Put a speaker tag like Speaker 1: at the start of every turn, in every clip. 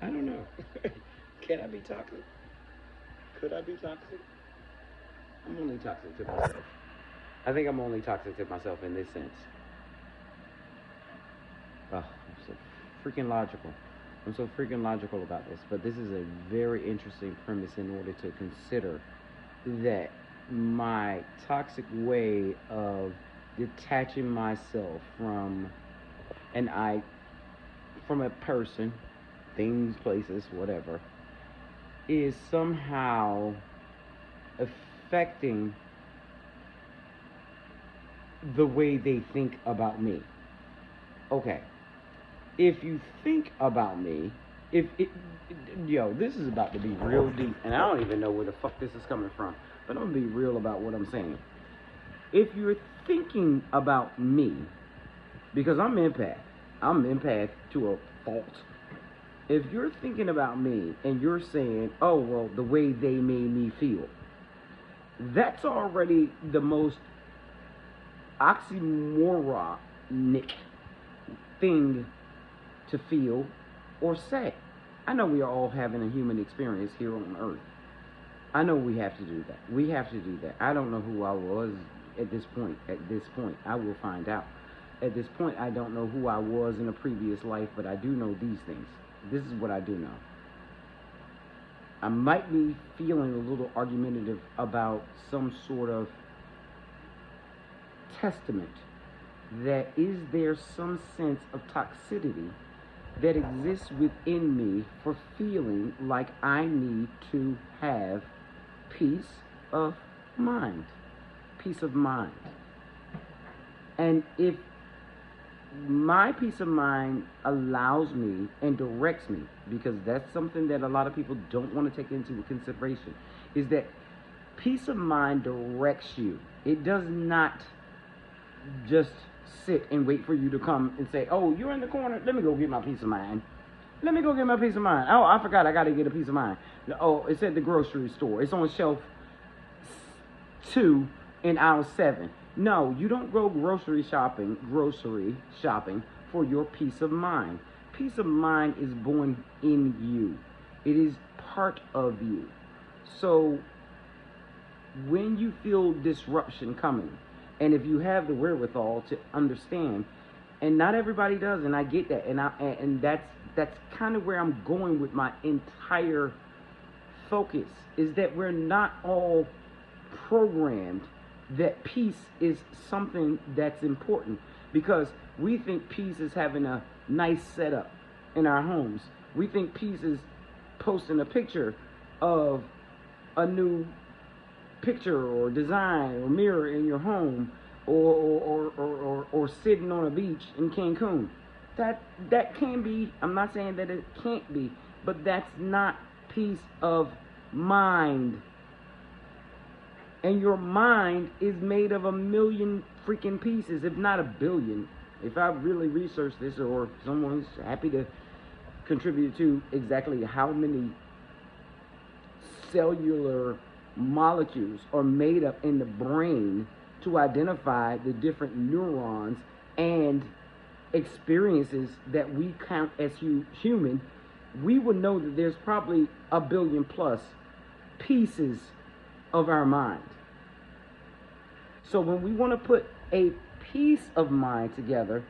Speaker 1: I don't know. Can I be toxic? Could I be toxic? I'm only toxic to myself. I think I'm only toxic to myself in this sense. Oh, I'm so freaking logical. I'm so freaking logical about this. But this is a very interesting premise in order to consider that my toxic way of detaching myself an I from a person, things, places, whatever, is somehow affecting the way they think about me. Okay, if you think about me, if it, yo, this is about to be real deep, and I don't even know where the fuck this is coming from, but I'm gonna be real about what I'm saying. If you're thinking about me, because I'm empath to a fault. If you're thinking about me and you're saying, oh, well, the way they made me feel, that's already the most oxymoronic thing to feel or say. I know we are all having a human experience here on earth. I know we have to do that. We have to do that. I don't know who I was at this point. At this point, I will find out. At this point, I don't know who I was in a previous life, but I do know these things. This is what I do know. I might be feeling a little argumentative about some sort of testament that is there some sense of toxicity that exists within me for feeling like I need to have peace of mind. Peace of mind. And if my peace of mind allows me and directs me, because that's something that a lot of people don't want to take into consideration, is that peace of mind directs you. It does not just sit and wait for you to come and say, oh, you're in the corner, let me go get my peace of mind. Let me go get my peace of mind. Oh, I forgot I got to get a peace of mind. Oh, it's at the grocery store. It's on shelf 2 in aisle 7. No, you don't go grocery shopping for your peace of mind. Peace of mind is born in you. It is part of you. So when you feel disruption coming, and if you have the wherewithal to understand, and not everybody does, and I get that, and that's kind of where I'm going with my entire focus, is that we're not all programmed that peace is something that's important, because we think peace is having a nice setup in our homes. We think peace is posting a picture of a new picture or design or mirror in your home, or sitting on a beach in Cancun. That can be, I'm not saying that it can't be, but that's not peace of mind. And your mind is made of a million freaking pieces, if not a billion. If I really research this, or someone's happy to contribute to exactly how many cellular molecules are made up in the brain to identify the different neurons and experiences that we count as human, we would know that there's probably a billion plus pieces of our mind. So when we want to put a piece of mind together,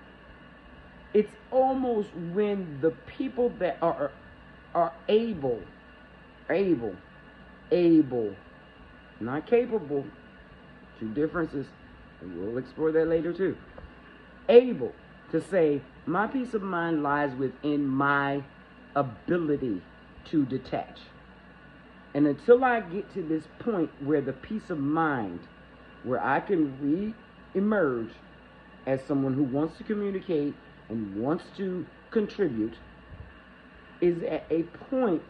Speaker 1: it's almost when the people that are able, not capable, two differences, and we'll explore that later too, able to say, my peace of mind lies within my ability to detach. And until I get to this point where the peace of mind, where I can re-emerge as someone who wants to communicate and wants to contribute, is at a point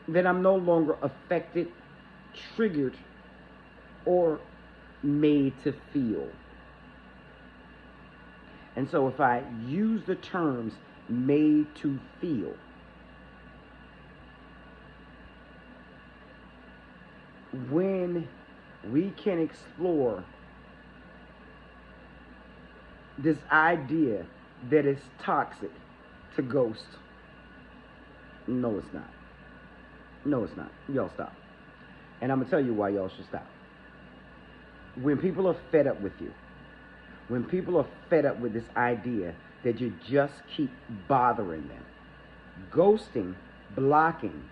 Speaker 1: that I'm no longer affected, triggered, or made to feel. And so if I use the terms made to feel, when we can explore this idea that it's toxic to ghost, No, it's not. No, it's not. Y'all stop. And I'm going to tell you why y'all should stop. When people are fed up with you, when people are fed up with this idea that you just keep bothering them, ghosting, blocking,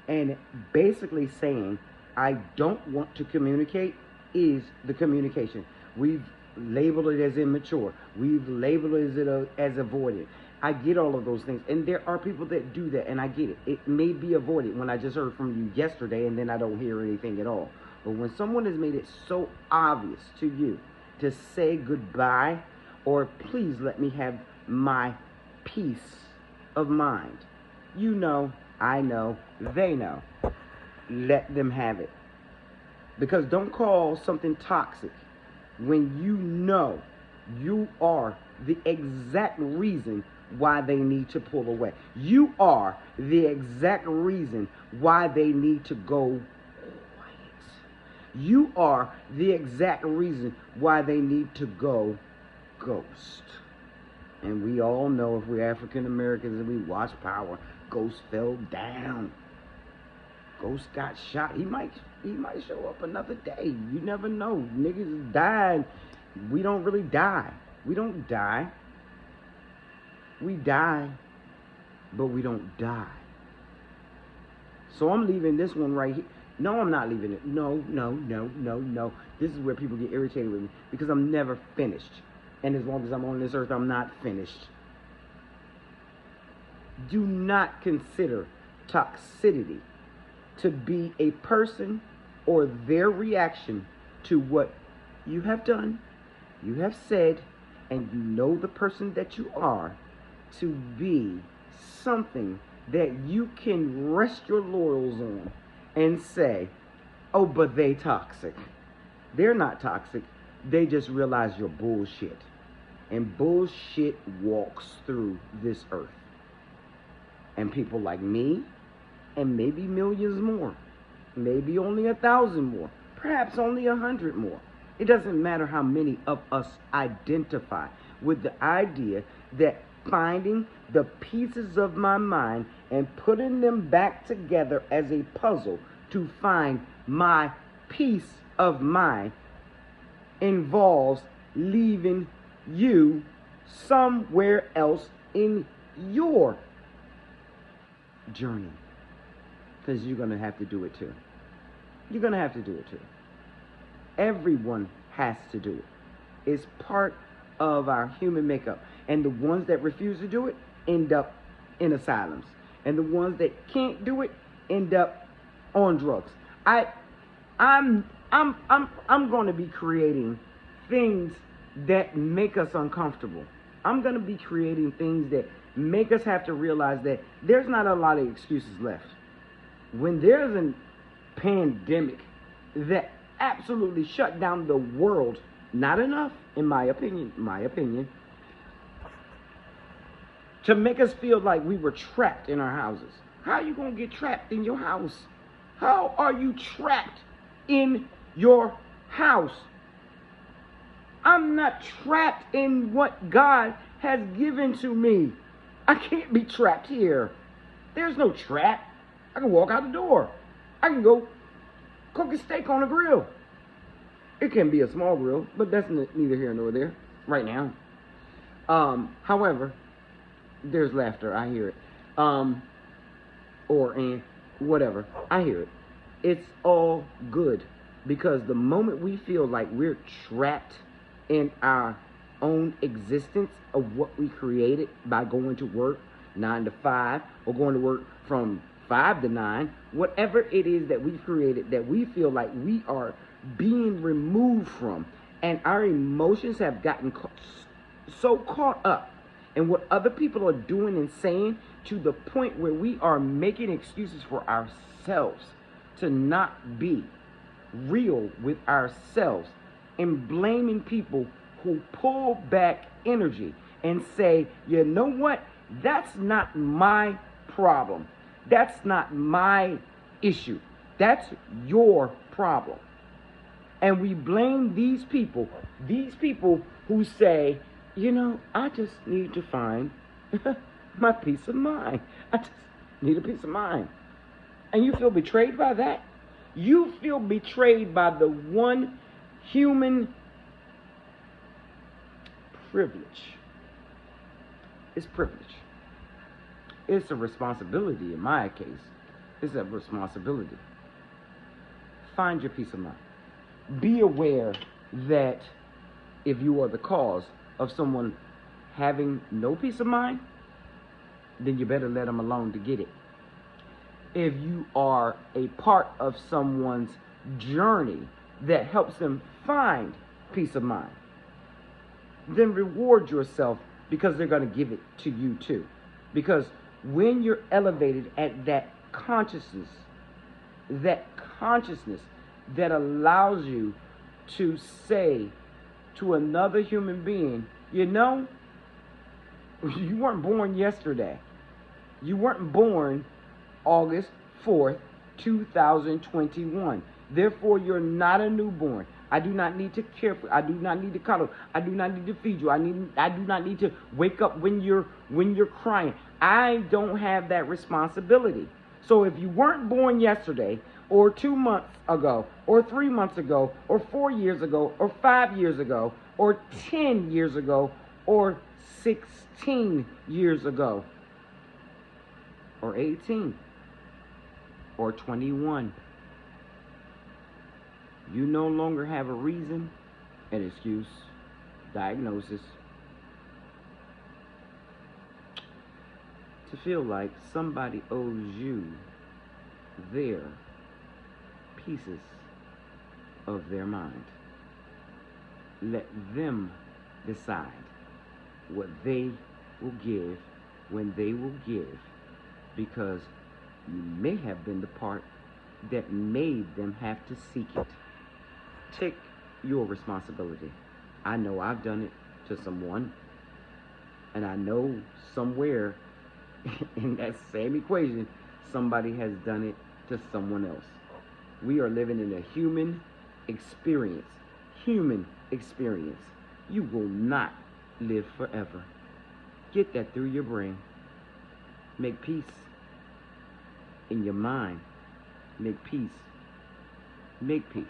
Speaker 1: and basically saying, I don't want to communicate is the communication. We've labeled it as immature. We've labeled it as avoidant. I get all of those things. And there are people that do that, and I get it. It may be avoided when I just heard from you yesterday and then I don't hear anything at all. But when someone has made it so obvious to you to say goodbye or please let me have my peace of mind, you know, I know, they know, let them have it. Because don't call something toxic when you know you are the exact reason why they need to pull away. You are the exact reason why they need to go quiet. You are the exact reason why they need to go ghost. And we all know, if we're African Americans and we watch Power, Ghost fell down. Ghost got shot. He might show up another day. You never know. Niggas died. We don't really die. We don't die. We die, but we don't die. So I'm leaving this one right here. No, I'm not leaving it. No. This is where people get irritated with me, because I'm never finished. And as long as I'm on this earth, I'm not finished. Do not consider toxicity to be a person or their reaction to what you have done, you have said, and you know the person that you are, to be something that you can rest your laurels on and say, oh, but they toxic. They're not toxic. They just realize you're bullshit. And bullshit walks through this earth. And people like me, and maybe millions more, maybe only 1,000 more, perhaps only 100 more. It doesn't matter how many of us identify with the idea that finding the pieces of my mind and putting them back together as a puzzle to find my peace of mind involves leaving you somewhere else in your journey. Because you're going to have to do it too. You're going to have to do it too. Everyone has to do it. It's part of our human makeup. And the ones that refuse to do it end up in asylums. And the ones that can't do it end up on drugs. I'm going to be creating things that make us uncomfortable. I'm going to be creating things that make us have to realize that there's not a lot of excuses left. When there's a pandemic that absolutely shut down the world, not enough, in my opinion, to make us feel like we were trapped in our houses. How are you going to get trapped in your house? How are you trapped in your house? I'm not trapped in what God has given to me. I can't be trapped here. There's no trap. I can walk out the door. I can go cook a steak on a grill. It can be a small grill, but that's neither here nor there right now. However, there's laughter. I hear it. And whatever. I hear it. It's all good, because the moment we feel like we're trapped in our own existence of what we created by going to work 9 to 5 or going to work from 5 to 9, whatever it is that we created that we feel like we are being removed from, and our emotions have gotten so caught up in what other people are doing and saying, to the point where we are making excuses for ourselves to not be real with ourselves, and blaming people who pull back energy and say, you know what, that's not my problem. That's not my issue. That's your problem. And we blame these people who say, you know, I just need to find my peace of mind. need a peace of mind. And you feel betrayed by that? You feel betrayed by the one human privilege. It's privilege. It's a responsibility in my case. It's a responsibility. Find your peace of mind. Be aware that if you are the cause of someone having no peace of mind, then you better let them alone to get it. If you are a part of someone's journey that helps them find peace of mind, then reward yourself, because they're going to give it to you too. Because when you're elevated at that consciousness that allows you to say to another human being, you know, you weren't born yesterday. You weren't born August 4th, 2021. Therefore, you're not a newborn. I do not need to care for you. I do not need to cuddle. I do not need to feed you. I do not need to wake up when you're crying. I don't have that responsibility. So if you weren't born yesterday, or 2 months ago, or 3 months ago, or 4 years ago, or 5 years ago, or 10 years ago, or 16 years ago, or 18, or 21, you no longer have a reason, an excuse, diagnosis to feel like somebody owes you their pieces of their mind. Let them decide what they will give when they will give, because you may have been the part that made them have to seek it. Take your responsibility. I know I've done it to someone, and I know somewhere in that same equation, somebody has done it to someone else. We are living in a human experience. Human experience. You will not live forever. Get that through your brain. Make peace in your mind. Make peace. Make peace.